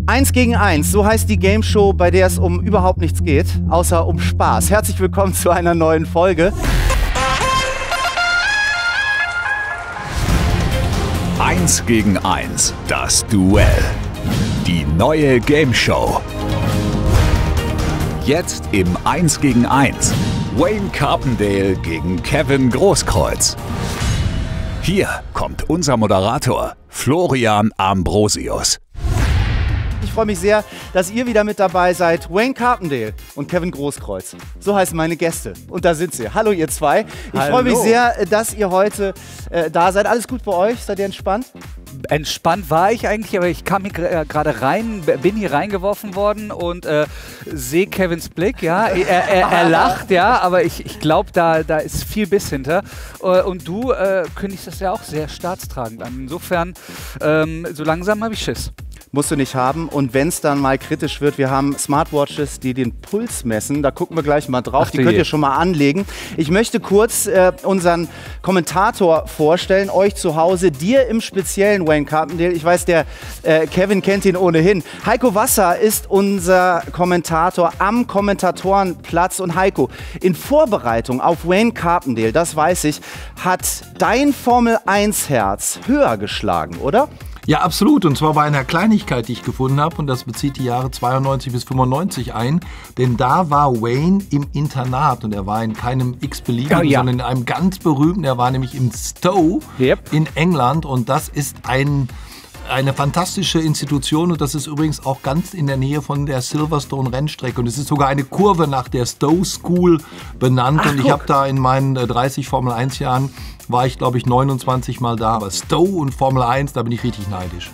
1 gegen 1, so heißt die Game Show, bei der es um überhaupt nichts geht, außer um Spaß. Herzlich willkommen zu einer neuen Folge. 1 gegen 1, das Duell. Die neue Game Show. Jetzt im 1 gegen 1. Wayne Carpendale gegen Kevin Großkreuz. Hier kommt unser Moderator Florian Ambrosius. Ich freue mich sehr, dass ihr wieder mit dabei seid. Wayne Carpendale und Kevin Großkreuz. So heißen meine Gäste. Und da sind sie. Hallo ihr zwei. Ich freue mich sehr, dass ihr heute da seid. Alles gut bei euch? Seid ihr entspannt? Entspannt war ich eigentlich, aber ich kam hier gerade rein, bin hier reingeworfen worden und sehe Kevins Blick, ja, er lacht, ja, aber ich glaube, da ist viel Biss hinter. Und du kündigst das ja auch sehr staatstragend an. Insofern, so langsam habe ich Schiss. Musst du nicht haben. Und wenn es dann mal kritisch wird, wir haben Smartwatches, die den Puls messen. Da gucken wir gleich mal drauf. Die könnt ihr schon mal anlegen. Ich möchte kurz unseren Kommentator vorstellen, euch zu Hause, dir im speziellen Wayne Carpendale. Ich weiß, der Kevin kennt ihn ohnehin. Heiko Wasser ist unser Kommentator am Kommentatorenplatz. Und Heiko, in Vorbereitung auf Wayne Carpendale, das weiß ich, hat dein Formel-1-Herz höher geschlagen, oder? Ja, absolut. Und zwar bei einer Kleinigkeit, die ich gefunden habe. Und das bezieht die Jahre 92 bis 95 ein. Denn da war Wayne im Internat. Und er war in keinem x-beliebigen, sondern in einem ganz berühmten. Er war nämlich in Stowe in England. Und das ist eine fantastische Institution. Und das ist übrigens auch ganz in der Nähe von der Silverstone-Rennstrecke. Und es ist sogar eine Kurve nach der Stowe School benannt. Und ich habe da in meinen 30 Formel-1-Jahren war ich, glaube ich, 29 Mal da. Aber Stowe und Formel 1, da bin ich richtig neidisch.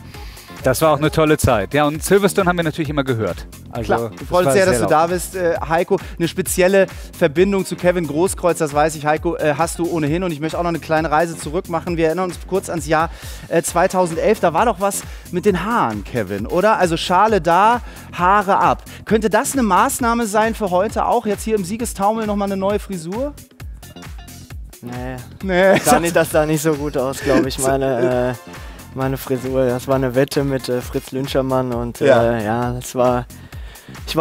Das war auch eine tolle Zeit. Ja, und Silverstone haben wir natürlich immer gehört. Also, klar, ich freue mich sehr, dass du da bist, Heiko. Eine spezielle Verbindung zu Kevin Großkreuz, das weiß ich, Heiko, hast du ohnehin. Und ich möchte auch noch eine kleine Reise zurück machen. Wir erinnern uns kurz ans Jahr 2011. Da war doch was mit den Haaren, Kevin, oder? Also Schale da, Haare ab. Könnte das eine Maßnahme sein für heute auch? Jetzt hier im Siegestaumel nochmal eine neue Frisur? Nee. Das sah nicht so gut aus, glaube ich. Meine Frisur, das war eine Wette mit Fritz Lünschermann und ich war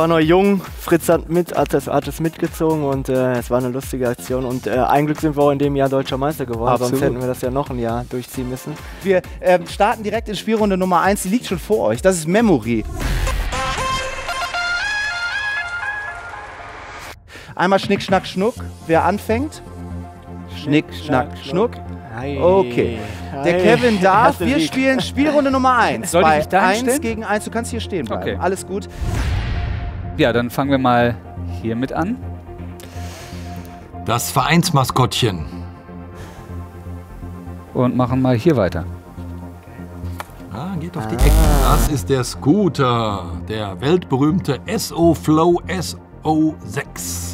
noch jung, Fritz hat es mitgezogen und es war eine lustige Aktion und ein Glück sind wir auch in dem Jahr Deutscher Meister geworden, Absolut. Sonst hätten wir das ja noch ein Jahr durchziehen müssen. Wir starten direkt in Spielrunde Nummer 1, die liegt schon vor euch, das ist Memory. Einmal Schnick, Schnack, Schnuck, wer anfängt? Schnick, Schnack, Schnuck. Okay. Der Kevin darf. Wir spielen Spielrunde Nummer 1. Soll ich da 1 gegen 1. Du kannst hier stehen bleiben. Okay. Alles gut. Ja, dann fangen wir mal hiermit an. Das Vereinsmaskottchen. Und machen mal hier weiter. Ah, geht auf die Ecken. Das ist der Scooter. Der weltberühmte SO-Flow SO6.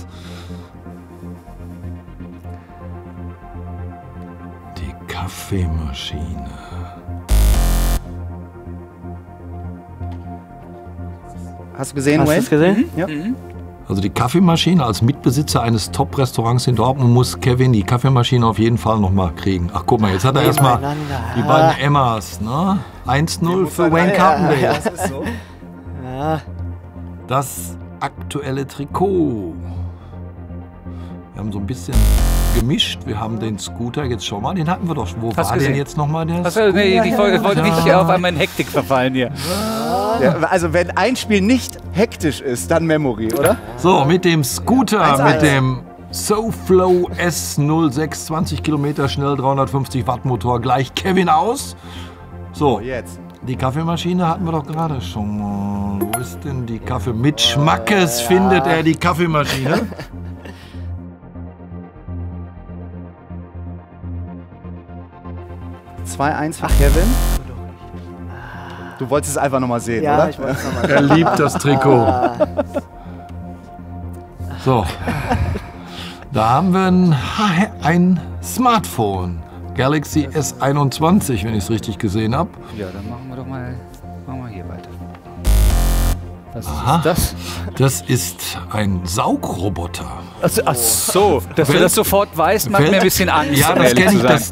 Kaffeemaschine. Hast du gesehen, Wayne? Hast du es gesehen? Ja. Also die Kaffeemaschine als Mitbesitzer eines Top-Restaurants in Dortmund muss Kevin die Kaffeemaschine auf jeden Fall noch mal kriegen. Ach guck mal, jetzt hat er erstmal die beiden Emmas. Ne? 1-0 für Wayne Carpendale. Ja, das ist so. Das aktuelle Trikot. Wir haben so ein bisschen gemischt. Wir haben den Scooter, jetzt schau mal, den hatten wir doch schon. Wo war denn jetzt nochmal der Scooter? Nee, ich wollte nicht auf einmal in Hektik verfallen hier. Ja, also wenn ein Spiel nicht hektisch ist, dann Memory, oder? So, mit dem Scooter, mit dem SoFlow S06, 20 Kilometer schnell, 350 Watt Motor, gleich Kevin aus. So, jetzt. Die Kaffeemaschine hatten wir doch gerade schon. Wo ist denn die Kaffee? Mit Schmackes findet er die Kaffeemaschine. 2-1 für Kevin. Du wolltest es einfach nochmal sehen, ja, oder? Ich wollte es noch mal Er liebt das Trikot. So. Da haben wir ein Smartphone. Galaxy S21, wenn ich es richtig gesehen habe. Ja, dann machen wir doch mal hier weiter. Was Aha. ist das? Das ist ein Saugroboter. Ach so, dass du das sofort weißt, macht mir ein bisschen Angst. Ja,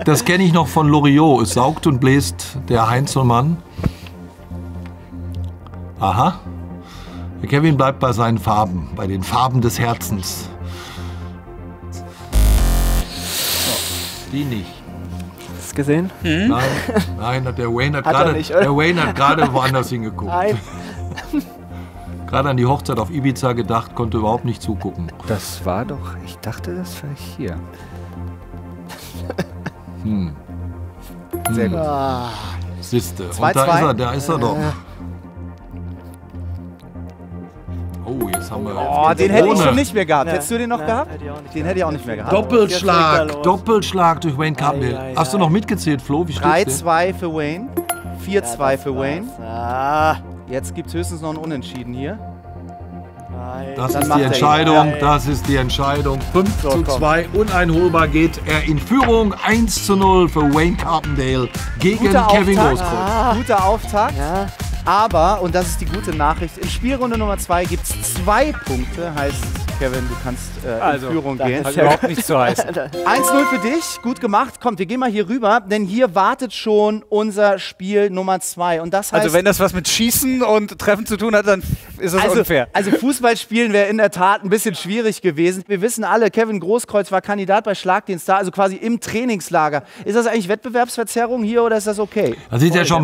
das kenn ich noch von Loriot. Es saugt und bläst der Heinzelmann. Aha. Der Kevin bleibt bei seinen Farben, bei den Farben des Herzens. Die nicht. Hast du gesehen? Nein, der Wayne Hat er nicht, oder? hat gerade woanders hingeguckt. Nein. Gerade an die Hochzeit auf Ibiza gedacht, konnte überhaupt nicht zugucken. Das war doch, ich dachte, das wäre hier. Sehr gut. Siehste. Und 2-2. da ist er doch. Oh, jetzt haben wir... Oh, den hätte ich Ohne. schon nicht mehr gehabt. Ja. Hättest du den noch Ja, gehabt? hätte ich auch nicht Den hätte ich auch nicht mehr gehabt. Doppelschlag, los. Doppelschlag durch Wayne Carpendale. Ei, ei, Hast du ei. noch mitgezählt, Flo? Wie steht's denn? 3-2 für Wayne. 4-2 für Wayne. Ah, Jetzt gibt es höchstens noch ein Unentschieden hier. nein. Das Dann ist macht die er ihn. Entscheidung, Ja, ja. das ist die Entscheidung. 5:2, komm. uneinholbar geht er in Führung. 1:0 für Wayne Carpendale gegen Guter Kevin Auftakt. Großkreuz. Guter Auftakt. Ja, Aber, und das ist die gute Nachricht, in Spielrunde Nummer 2 gibt es 2 Punkte. Heißt, Kevin, du kannst in Führung gehen. Hat überhaupt nicht zu heißen. 1-0 für dich, gut gemacht. Kommt, wir gehen mal hier rüber, denn hier wartet schon unser Spiel Nummer 2. Und das heißt, Also wenn das was mit Schießen und Treffen zu tun hat, dann ist das unfair. Also Fußball spielen wäre in der Tat ein bisschen schwierig gewesen. Wir wissen alle, Kevin Großkreuz war Kandidat bei Schlag-den Star, also quasi im Trainingslager. Ist das eigentlich Wettbewerbsverzerrung hier oder ist das okay? Das ist ja schon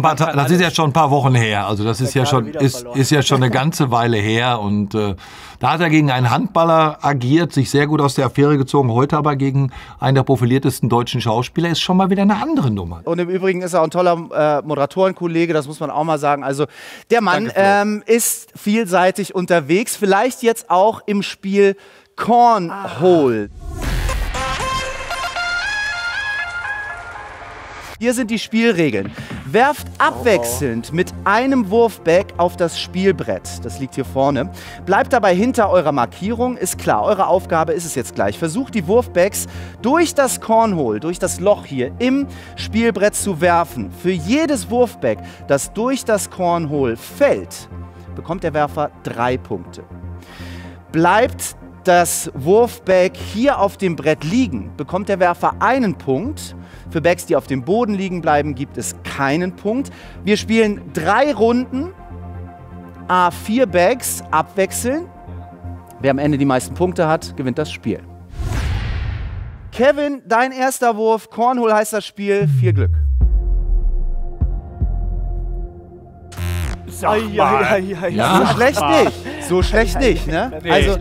ein paar Wochen her. Also das ist ja gerade schon, wieder verloren. ist ja schon eine ganze Weile her. Und da hat er gegen einen Handballer agiert, sich sehr gut aus der Affäre gezogen. Heute aber gegen einen der profiliertesten deutschen Schauspieler. Ist schon mal wieder eine andere Nummer. Und im Übrigen ist er auch ein toller Moderatorenkollege, das muss man auch mal sagen. Also der Mann ist vielseitig unterwegs, vielleicht jetzt auch im Spiel Cornhole. Hier sind die Spielregeln. Werft abwechselnd mit einem Wurfback auf das Spielbrett. Das liegt hier vorne. Bleibt dabei hinter eurer Markierung. Ist klar, eure Aufgabe ist es jetzt gleich. Versucht die Wurfbacks durch das Cornhole, durch das Loch hier im Spielbrett zu werfen. Für jedes Wurfback, das durch das Cornhole fällt, bekommt der Werfer 3 Punkte. Bleibt das Wurfback hier auf dem Brett liegen, bekommt der Werfer 1 Punkt. Für Backs, die auf dem Boden liegen bleiben, gibt es keinen Punkt. Wir spielen 3 Runden, A4 Backs abwechseln. Wer am Ende die meisten Punkte hat, gewinnt das Spiel. Kevin, dein erster Wurf, Cornhole heißt das Spiel, viel Glück. Ja? So schlecht nicht, so schlecht nicht, ne? Also,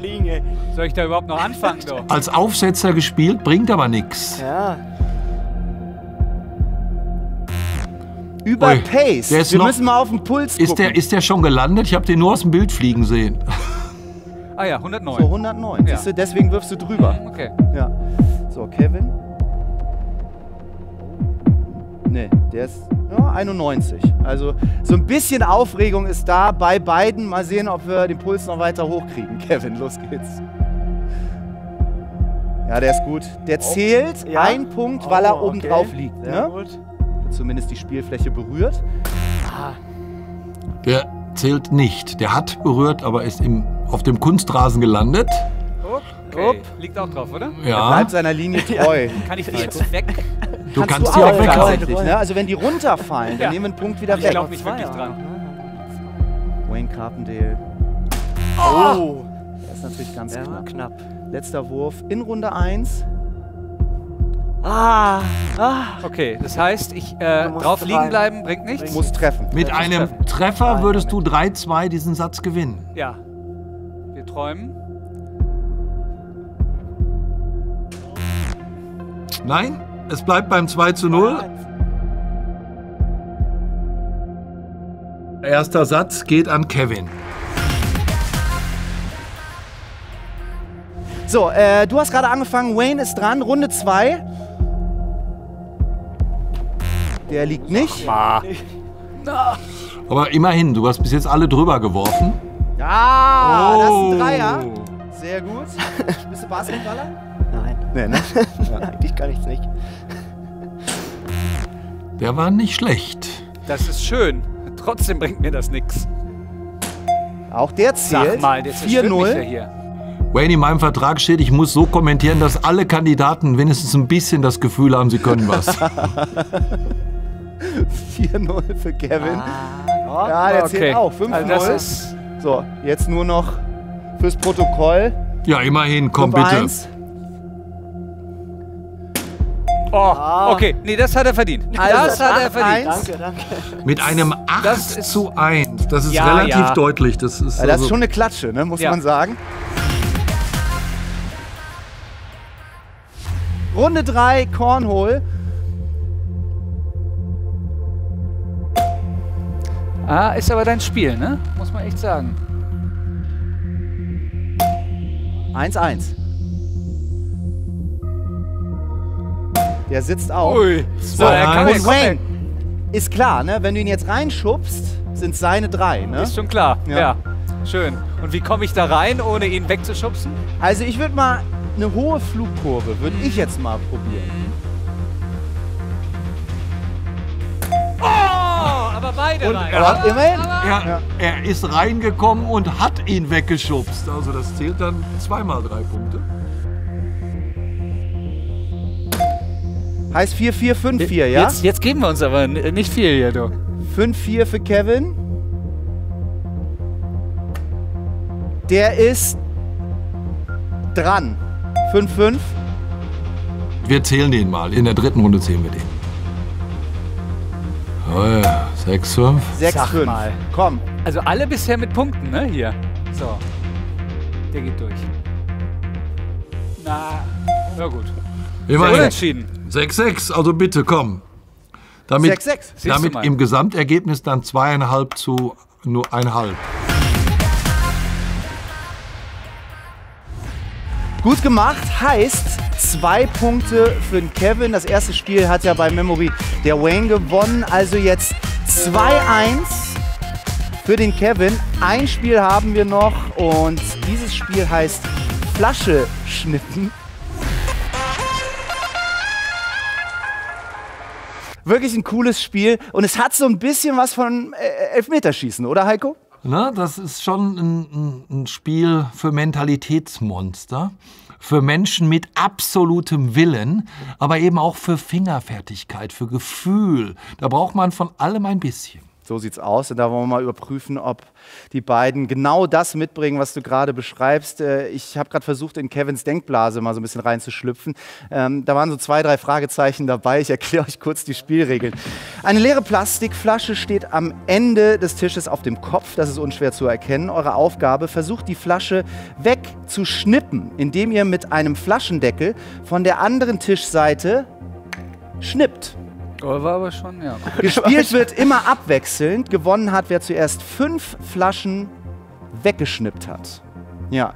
Soll ich da überhaupt noch anfangen? Doch? Als Aufsetzer gespielt, bringt aber nichts. Ja. über Ui, Pace. der ist Wir noch- müssen mal auf den Puls gucken. Ist der schon gelandet? Ich habe den nur aus dem Bild fliegen sehen. Ah ja, 109. So, 109. Ja. Siehst du, deswegen wirfst du drüber. Okay. Ja. So, Kevin. Nee, der ist 91. Also so ein bisschen Aufregung ist da bei beiden. Mal sehen, ob wir den Puls noch weiter hochkriegen. Kevin, los geht's. Ja, der ist gut. Der zählt ja? ein Punkt, weil er Oh, oben okay. drauf liegt. Sehr Ne? gut. Zumindest die Spielfläche berührt. Der zählt nicht. Der hat berührt, aber ist auf dem Kunstrasen gelandet. Okay. Liegt auch drauf, oder? Er Ja, bleibt seiner Linie treu. Kann ich die jetzt weg? du kannst du die auch weghauen. tatsächlich, ne? Also wenn die runterfallen, dann Ja. nehmen wir einen Punkt wieder Ich weg. glaube nicht wirklich dran. Wayne Carpendale. Oh! Das ist natürlich ganz Der war knapp. knapp. Letzter Wurf in Runde 1. Ah! Okay, das heißt, ich musst drauf liegen rein. bleiben bringt nichts? Muss treffen. Mit einem Treffer würdest du 3-2 diesen Satz gewinnen. Ja. Wir träumen. Nein, es bleibt beim 2:0. Erster Satz geht an Kevin. So, du hast gerade angefangen. Wayne ist dran. Runde 2. Der liegt nicht. Aber immerhin, du hast bis jetzt alle drüber geworfen. Ah, das ist Oh. ein Dreier. Sehr gut. Bist du Basketballer? Nein. Nee, ne? Eigentlich kann ich's nicht. Der war nicht schlecht. Das ist schön. Trotzdem bringt mir das nichts. Auch der zählt. Sag mal, der zerstört mich ja 4-0. hier. Wayne, in meinem Vertrag steht, ich muss so kommentieren, dass alle Kandidaten wenigstens ein bisschen das Gefühl haben, sie können was. 4-0 für Kevin. Ja, der zählt auch. 5-0. Also das ist So, jetzt nur noch fürs Protokoll. Ja, immerhin, komm 5-1. bitte. okay, nee, das hat er verdient. Also, Das hat er verdient. 8-1. Danke. Mit einem Das ist- 8:1. Das ist Ja, relativ ja. deutlich. Das ist, Ja, das also- ist schon eine Klatsche, ne, muss Ja. man sagen. Runde 3, Cornhole. Ist aber dein Spiel, ne? Muss man echt sagen. 1-1. Der sitzt auf. So, er kann Und Wayne, ist klar, ne? Wenn du ihn jetzt reinschubst, sind es seine 3, ne? Ist schon klar. Ja. Ja. Schön. Und wie komme ich da rein, ohne ihn wegzuschubsen? Also ich würde mal eine hohe Flugkurve, würde ich jetzt mal probieren. Oh, aber beide rein. Aber immerhin. Er ist reingekommen und hat ihn weggeschubst. Also das zählt dann 2 mal 3 Punkte. Heißt 4-4, 5-4, ja? Jetzt geben wir uns aber nicht viel hier, du. 5-4 für Kevin. Der ist dran. 5-5. Wir zählen den mal. In der 3. Runde zählen wir den. Oh ja, 6-5. 6-5. mal. Komm. Also alle bisher mit Punkten, ne? Hier. So. Der geht durch. Na gut. Immerhin. Unentschieden. 6-6. Also bitte, komm. Damit, 6-6. Siehst du damit mal. im Gesamtergebnis dann 2,5 zu nur 1,5. Gut gemacht, heißt 2 Punkte für den Kevin. Das erste Spiel hat ja bei Memory der Wayne gewonnen. Also jetzt 2-1 für den Kevin. Ein Spiel haben wir noch und dieses Spiel heißt Flasche schnippen. Wirklich ein cooles Spiel und es hat so ein bisschen was von Elfmeterschießen, oder Heiko? Na, das ist schon ein Spiel für Mentalitätsmonster, für Menschen mit absolutem Willen, aber eben auch für Fingerfertigkeit, für Gefühl. Da braucht man von allem ein bisschen. So sieht's aus. Und da wollen wir mal überprüfen, ob die beiden genau das mitbringen, was du gerade beschreibst. Ich habe gerade versucht, in Kevins Denkblase mal so ein bisschen reinzuschlüpfen. Da waren so 2, 3 Fragezeichen dabei. Ich erkläre euch kurz die Spielregeln. Eine leere Plastikflasche steht am Ende des Tisches auf dem Kopf. Das ist unschwer zu erkennen. Eure Aufgabe: Versucht die Flasche wegzuschnippen, indem ihr mit einem Flaschendeckel von der anderen Tischseite schnippt. Oh, war aber schon, ja. Gespielt wird immer abwechselnd. Gewonnen hat, wer zuerst 5 Flaschen weggeschnippt hat. Ja.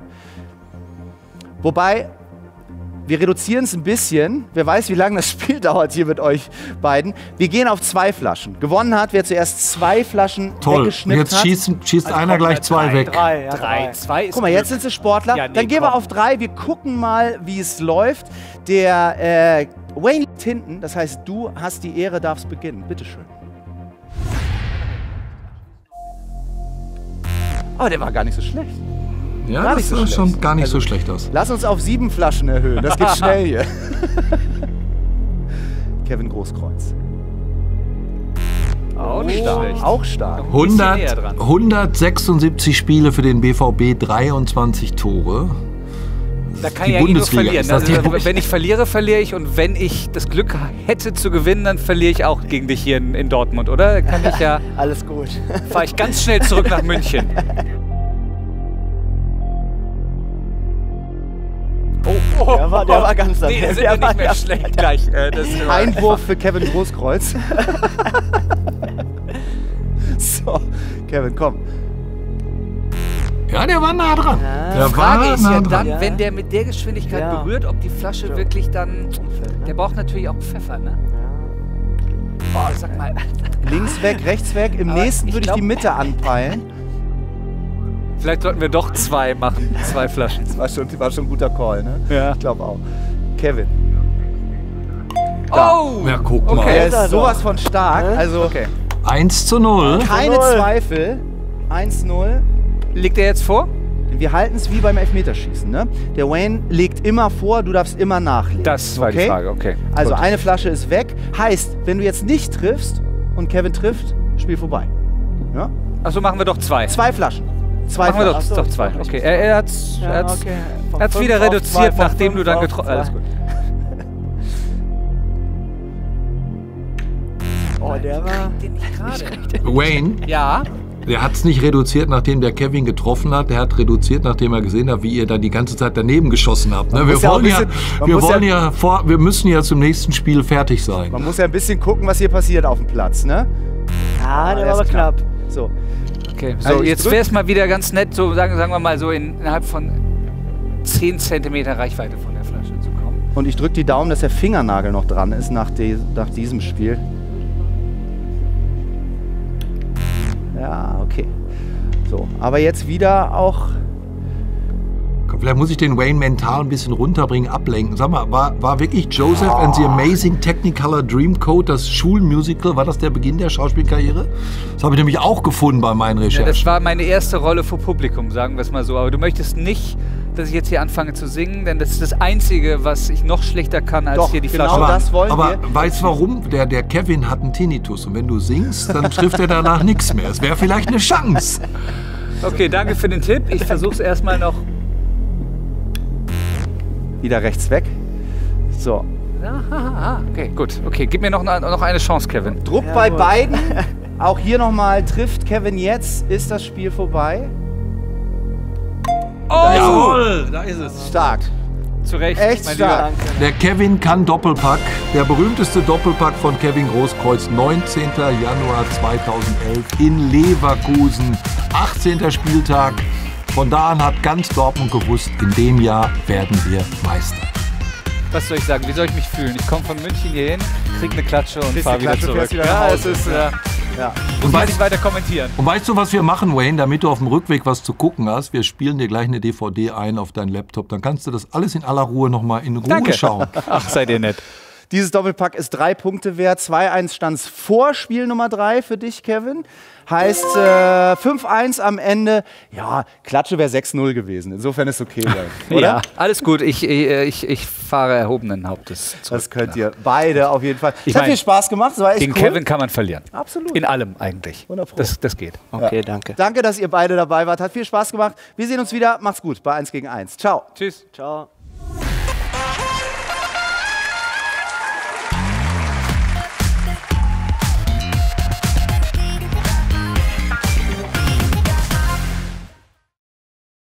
Wobei, wir reduzieren es ein bisschen. Wer weiß, wie lange das Spiel dauert hier mit euch beiden. Wir gehen auf 2 Flaschen. Gewonnen hat, wer zuerst 2 Flaschen Toll. weggeschnippt Jetzt hat. schießt einer gleich 2 weg. 3, ja, 3, 2 ist Guck mal, jetzt sind sie Sportler. Ja, nee, Dann gehen wir komm. auf 3. Wir gucken mal, wie es läuft. Der Wayne liegt hinten. Das heißt, du hast die Ehre, darfst beginnen. Bitteschön. Oh, der war gar nicht so schlecht. Ja, Gar das nicht so sah schlecht. schon gar nicht so schlecht aus. Lass uns auf 7 Flaschen erhöhen. Das geht schnell hier. Kevin Großkreuz. auch nicht schlecht. Auch stark. Ein bisschen näher dran. 176 Spiele für den BVB, 23 Tore. Da kann Die ja eh nur Bundesliga, verlieren. ist das Also, die- wenn ich verliere, verliere ich. Und wenn ich das Glück hätte zu gewinnen, dann verliere ich auch gegen dich hier in Dortmund, oder? Kann ich ja, Alles gut. fahre ich ganz schnell zurück nach München. Oh, Der war ganz nee, daneben. sind wir Der war nicht mehr ganz- schlecht gleich. Einwurf für Kevin Großkreuz. So, Kevin, komm. Ja, der war nah dran. Der Frage war ist nah ja dran. dann, Ja. wenn der mit der Geschwindigkeit Ja. berührt, ob die Flasche wirklich dann... Der braucht natürlich auch Pfeffer, ne? Boah, sag mal. Links weg, rechts weg. Im Aber nächsten ich würde ich glaub- die Mitte anpeilen. Vielleicht sollten wir doch 2 machen. 2 Flaschen. War schon ein guter Call, ne? Ja. Ich glaube auch. Kevin. Oh! Ja, guck Okay. mal. Er ist er ist doch. sowas von stark. Also, Okay. 1:0. keine 1:0. Zweifel. 1-0. Liegt er jetzt vor? Wir halten es wie beim Elfmeterschießen, ne? Der Wayne legt immer vor, du darfst immer nachlegen. Das war die Frage, okay. Also Gut. eine Flasche ist weg. Heißt, wenn du jetzt nicht triffst und Kevin trifft, Spiel vorbei. Ja? Achso, machen wir doch 2. 2 Flaschen. 2 Machen wir Flaschen. doch 2. Okay, er hat's wieder reduziert, nachdem du dann getroffen hast. Alles gut. Oh, der war... Wayne, Ja. der hat es nicht reduziert, nachdem der Kevin getroffen hat. Der hat reduziert, nachdem er gesehen hat, wie ihr da die ganze Zeit daneben geschossen habt. Ne? Wir müssen ja zum nächsten Spiel fertig sein. Man muss ja ein bisschen gucken, was hier passiert auf dem Platz, ne? Ja, der war aber knapp. So. Okay, so Also jetzt wäre es mal wieder ganz nett, so sagen wir mal so innerhalb von 10 cm Reichweite von der Flasche zu kommen. Und ich drücke die Daumen, dass der Fingernagel noch dran ist nach diesem Spiel. Ja, okay. So, aber jetzt wieder auch... Vielleicht muss ich den Wayne mental ein bisschen runterbringen, ablenken. Sag mal, war wirklich Joseph and the Amazing Technicolor Dreamcoat das Schulmusical? War das der Beginn der Schauspielkarriere? Das habe ich nämlich auch gefunden bei meinen Recherchen. Ja, das war meine erste Rolle vor Publikum, sagen wir es mal so. Aber du möchtest nicht, dass ich jetzt hier anfange zu singen, denn das ist das Einzige, was ich noch schlechter kann, als Doch, hier die genau Flasche. das wollen aber wir. weißt du warum? Der Kevin hat einen Tinnitus und wenn du singst, dann trifft er danach nichts mehr. Es wäre vielleicht eine Chance. Okay, danke für den Tipp. Ich versuche es erstmal noch. Wieder rechts weg. So. Okay, gut. Okay, gib mir noch eine Chance, Kevin. Druck bei beiden. Auch hier nochmal, trifft Kevin jetzt, ist das Spiel vorbei. Oh! Jawohl, da ist es. Stark. Zu Recht. Echt mein stark. Lieber. Der Kevin kann Doppelpack. Der berühmteste Doppelpack von Kevin Großkreuz. 19. Januar 2011 in Leverkusen. 18. Spieltag. Von da an hat ganz Dortmund gewusst, in dem Jahr werden wir Meister. Was soll ich sagen? Wie soll ich mich fühlen? Ich komme von München hierhin, krieg eine Klatsche und Kriegst fahre eine wieder Klatsche, zurück. fährst wieder nach Ja, Hause. es ist... Ja. Und weiß ich weiter kommentieren. Und weißt du, was wir machen, Wayne, damit du auf dem Rückweg was zu gucken hast? Wir spielen dir gleich eine DVD ein auf deinen Laptop. Dann kannst du das alles in aller Ruhe nochmal in Ruhe schauen. Ach, seid ihr nett. Dieses Doppelpack ist 3 Punkte wert. 2-1 stand es vor Spiel Nummer 3 für dich, Kevin. Heißt 5-1 am Ende. Ja, Klatsche wäre 6-0 gewesen. Insofern ist okay, oder? Ja, alles gut. Ich fahre erhobenen Hauptes zurück. Das könnt ihr beide auf jeden Fall. Ich Es hat mein, viel Spaß gemacht. Es war echt Gegen cool. Kevin kann man verlieren. Absolut. In allem eigentlich. 100%. Das geht. Okay, danke. Danke, dass ihr beide dabei wart. Hat viel Spaß gemacht. Wir sehen uns wieder. Macht's gut bei 1 gegen 1. Ciao. Tschüss. Ciao.